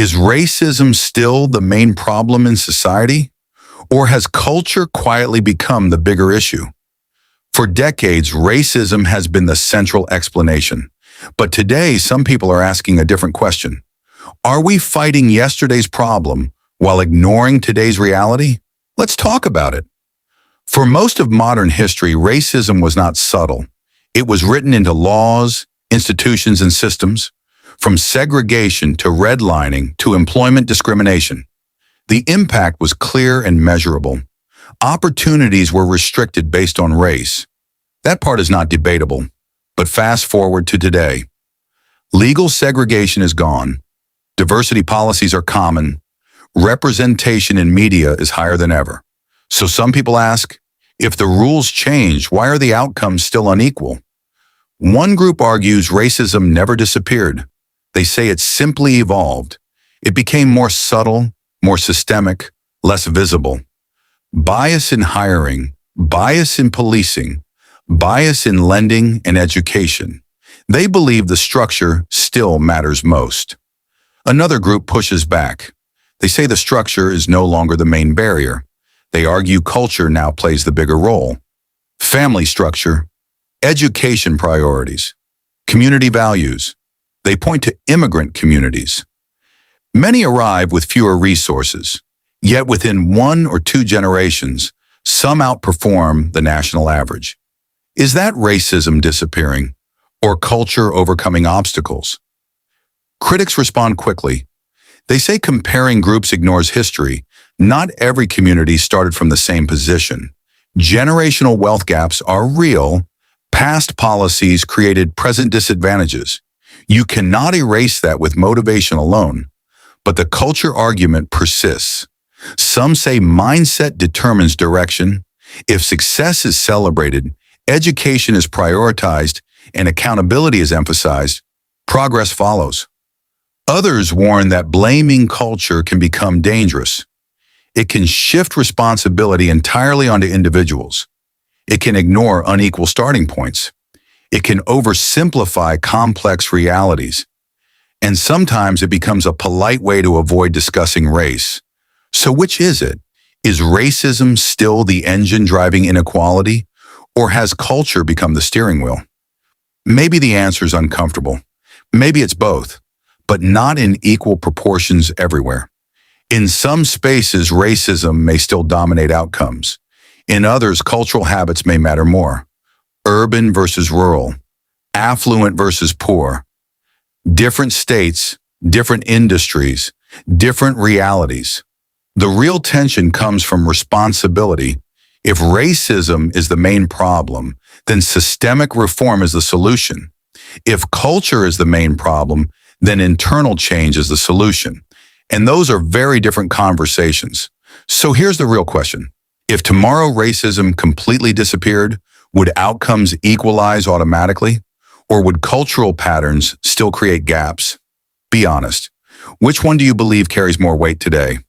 Is racism still the main problem in society? Or has culture quietly become the bigger issue? For decades, racism has been the central explanation. But today, some people are asking a different question. Are we fighting yesterday's problem while ignoring today's reality? Let's talk about it. For most of modern history, racism was not subtle. It was written into laws, institutions, and systems, from segregation to redlining to employment discrimination. The impact was clear and measurable. Opportunities were restricted based on race. That part is not debatable. But fast forward to today. Legal segregation is gone. Diversity policies are common. Representation in media is higher than ever. So some people ask, if the rules change, why are the outcomes still unequal? One group argues racism never disappeared. They say it simply evolved. It became more subtle, more systemic, less visible. Bias in hiring, bias in policing, bias in lending and education. They believe the structure still matters most. Another group pushes back. They say the structure is no longer the main barrier. They argue culture now plays the bigger role. Family structure, education priorities, community values. They point to immigrant communities. Many arrive with fewer resources, yet within 1 or 2 generations, some outperform the national average. Is that racism disappearing, or culture overcoming obstacles? Critics respond quickly. They say comparing groups ignores history. Not every community started from the same position. Generational wealth gaps are real. Past policies created present disadvantages. You cannot erase that with motivation alone. But the culture argument persists. Some say mindset determines direction. If success is celebrated, education is prioritized, and accountability is emphasized, progress follows. Others warn that blaming culture can become dangerous. It can shift responsibility entirely onto individuals. It can ignore unequal starting points. It can oversimplify complex realities. And sometimes it becomes a polite way to avoid discussing race. So which is it? Is racism still the engine driving inequality? Or has culture become the steering wheel? Maybe the answer is uncomfortable. Maybe it's both, but not in equal proportions everywhere. In some spaces, racism may still dominate outcomes. In others, cultural habits may matter more. Urban versus rural, affluent versus poor. Different states, different industries, different realities. The real tension comes from responsibility. If racism is the main problem, then systemic reform is the solution. If culture is the main problem, then internal change is the solution. And those are very different conversations. So here's the real question. If tomorrow racism completely disappeared, would outcomes equalize automatically? Or would cultural patterns still create gaps? Be honest. Which one do you believe carries more weight today?